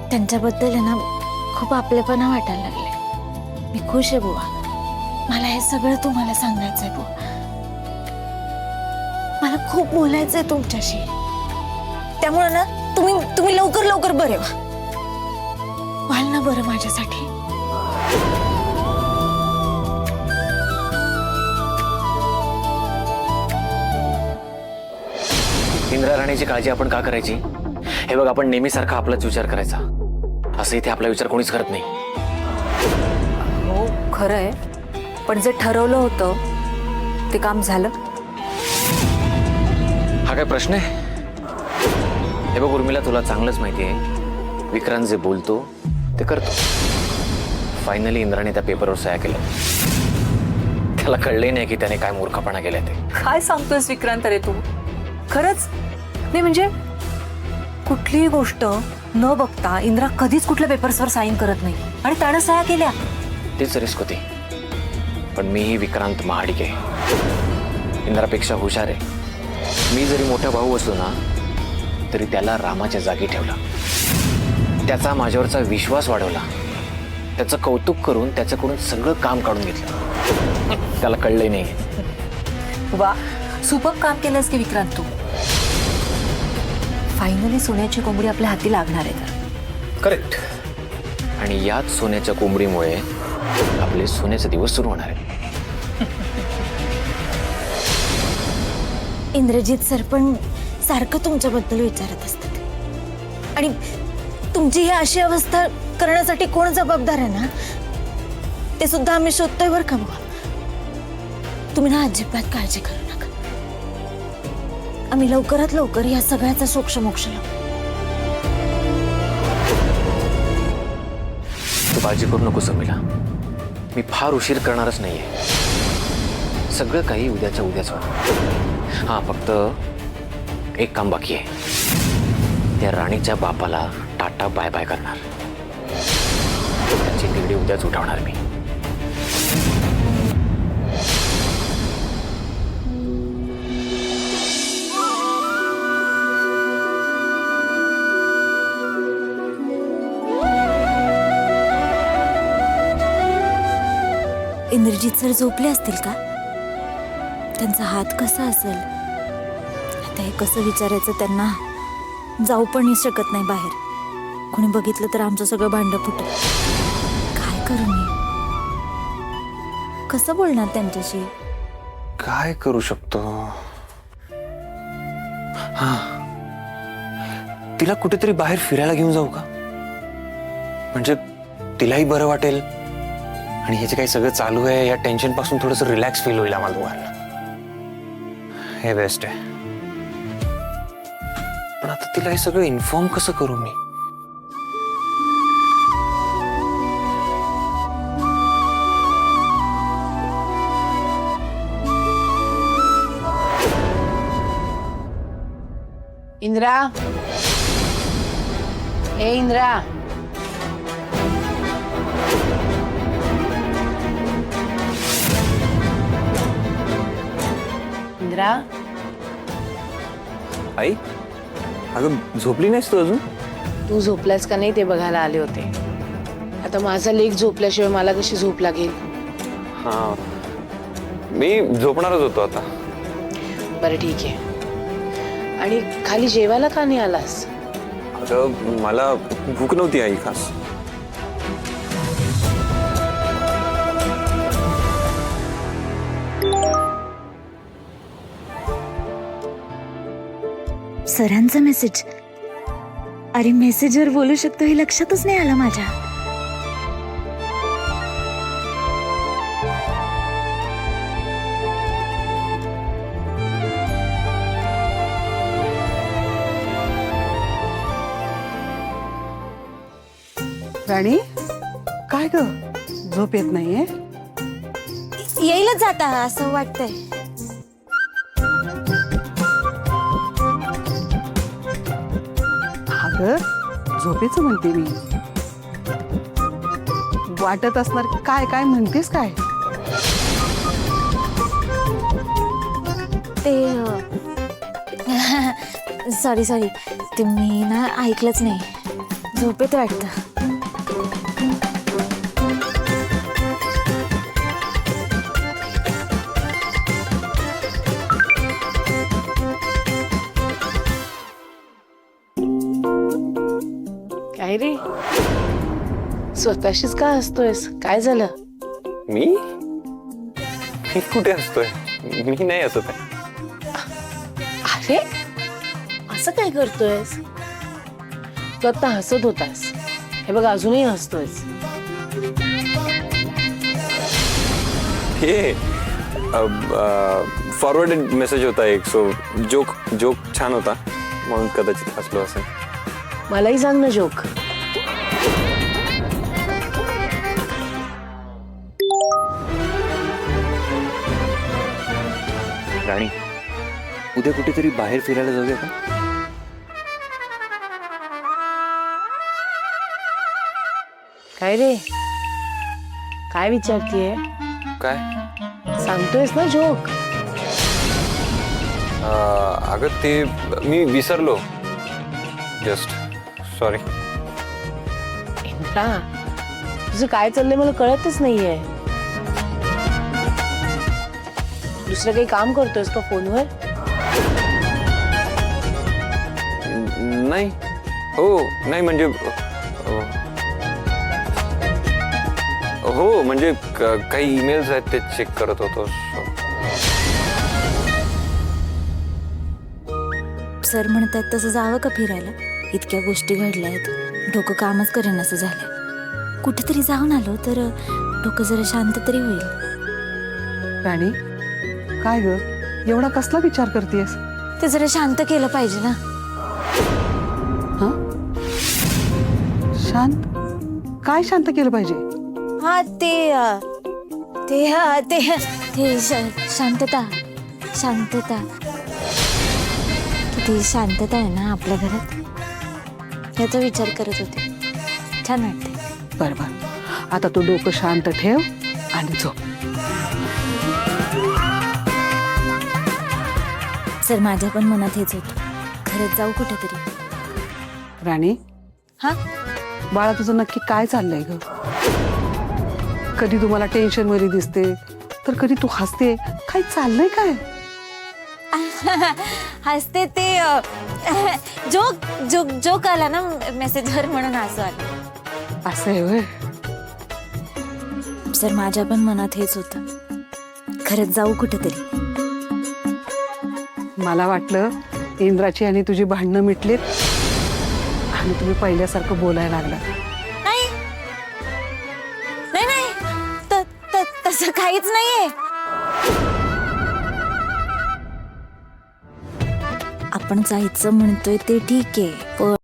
त्यांच्याबद्दल आहे ना खूप आपलेपणा वाटायला लागले. मी खुश आहे बुवा. मला हे सगळं तुम्हाला सांगायचंय बुवा. मला खूप बोलायचंय तुमच्याशी. त्यामुळे ना तुम्ही लवकर लवकर बरे व्हा. व्हाल ना बरं माझ्यासाठी? इंदिरा राणीची काळजी आपण का करायची? हे बघ, आपण नेहमीसारखा आपलाच विचार करायचा. असं इथे आपला विचार कोणीच करत नाही. हो खरंय, पण जे ठरवलं होतं ते काम झालं. हा काय प्रश्न आहे? हे बघ उर्मिला, तुला चांगलंच माहिती आहे विक्रांत जे बोलतो ते करतो. फायनली इंद्राने त्या पेपरवर सह्या केल्या. त्याला कळले नाही की त्याने काय मूर्खपणा केलाय ते. काय सांगतोयस विक्रांत रे तू? खरंच नाही म्हणजे कुठलीही गोष्ट न बघता इंद्रा कधीच कुठल्या पेपर्सवर साईन करत नाही आणि त्यानं सह्या केल्या. तीच रिस्क होती. पण मीही विक्रांत महाडिक आहे, इंद्रापेक्षा हुशार आहे. मी जरी मोठा भाऊ असलो ना तरी त्याला रामाच्या जागी ठेवला. त्याचा माझ्यावरचा विश्वास वाढवला. त्याचं कौतुक करून त्याच्याकडून सगळं काम काढून घेतलं. त्याला कळलंही नाही. वा, सुपर काम केलंस की विक्रांत तू. फायनली सोन्याची कोंबडी आपल्या हाती लागणार आहे. करेक्ट. आणि याच सोन्याच्या कोंबडीमुळे आपले सोन्याचे दिवस सुरू होणार आहे. इंद्रजित सर पण सारखं तुमच्याबद्दल विचारत असतात. आणि तुमची ही अशी अवस्था करण्यासाठी कोण जबाबदार आहे ना ते सुद्धा आम्ही शोधतोय बरं का बुवा. तुम्ही ना अजिबात काळजी करू नका. आम्ही लवकरात लवकर या सगळ्याचा सोक्षमोक्ष लावू. तू काळजी करू नको समीला. मी फार उशीर करणारच नाहीये. सगळं काही उद्याच्या उद्याच होणार. हा, फक्त एक काम बाकी आहे. त्या राणीच्या बापाला टाटा बाय बाय करणार. त्याची तिगडी उद्याच उठवणार मी. इंद्रजित सर झोपले असतील का? त्यांचा हात कसा असेल? आता हे कसं विचारायचं त्यांना? जाऊ पण शकत नाही बाहेर. कोणी बघितलं तर आमचं सगळं भांडं फुटेल. काय करू मी? कसं बोलणार त्यांच्याशी? काय करू शकतो? हा, तिला कुठेतरी बाहेर फिरायला घेऊन जाऊ का? म्हणजे तिलाही बरं वाटेल आणि हे जे काही सगळं चालू आहे या टेन्शन पासून थोडंसं रिलॅक्स फील होईल आम्हाला दोघांना. हे बेस्ट आहे. पण आता तिला हे सगळं इन्फॉर्म कसं करू मी? इंद्रा, ए इंद्रा, इंद्रा, आई, अगं झोपली नाहीस तू अजून? तू झोपलास का नाही ते बघायला आले होते. आता माझा लेक झोपल्याशिवाय मला कशी झोप लागेल? हा, मी झोपणारच होतो आता. बरं ठीक आहे. आणि खाली जेवायला का नाही आलास? अगं मला भूक नव्हती आई खास. सरांचा मेसेज. अरे मेसेजवर बोलू शकतो हे लक्षातच नाही आलं माझ्या. राणी, काय ग झोप येत नाहीये? येईलच जाता असं वाटतंय. अगं झोपेचं म्हणते मी. वाटत असणार काय काय म्हणतेस काय? ते सॉरी ते मी ना ऐकलंच नाही. झोपेत वाटतं. काय रे स्वतःशीच का हसतोयस? काय झालं? मी मी कुठे असतोय? मी नाही असत आहे. अरे असं काय करतोयस? तू आता हसत होतास, हे बघ अजूनही हसतोयस. हे फॉरवर्डेड मेसेज होता एक, सो जोक छान होता म्हणून कदाचित हसलो असेल. मलाही सांग ना जोक. राणी, उद्या कुठेतरी बाहेर फिरायला जाऊया का? काय रे, काय विचारतीये? काय? सांगतोयस ना जोक? अगं ते मी विसरलो. Just sorry. इंद्रा, तुझं काय चाललंय मला कळतच नाहीये. दुसरं काही काम करतोयस का फोनवर? नाही. हो नाही म्हणजे हो म्हणजे काही ईमेल्स आहेत ते चेक करत होतो. सर म्हणतात तसं जावं का फिरायला? इतक्या गोष्टी घडल्या आहेत, डोकं कामच करेन असं झालं. कुठेतरी जाऊन आलो तर डोकं जरा शांत तरी होईल. राणी काय ग, एवढा कसला विचार करतेस? ते जरा शांत केलं पाहिजे ना. हा, शांत? काय शांत केलं पाहिजे? हा ते शांतता. किती शांतता आहे ना आपल्या घरात, याचा विचार करत होते. छान वाटते. बरोबर, आता तू डोकं शांत ठेव आणि झोप. सर माझ्या पण मनात हेच होतं, खरंच जाऊ कुठेतरी. राणी, हा, बाळा तुझं नक्की काय चाललंय ग? कधी तुम्हाला टेन्शन मध्ये दिसते तर कधी तू हसते. काय चाललंय काय? हसते ते जोक आला ना मेसेजवर म्हणून असं आलं. असं आहे होय? सर माझ्या पण मनात हेच होतं, खरंच जाऊ कुठेतरी. मला वाटलं इंद्राची आणि तुझी भांडणं मिटलीत आणि तुम्ही पहिल्यासारखं बोलायला लागला. नाही नाही नाही, तसं काहीच नाहीये. आपण जायचं म्हणतोय ते ठीक आहे, पण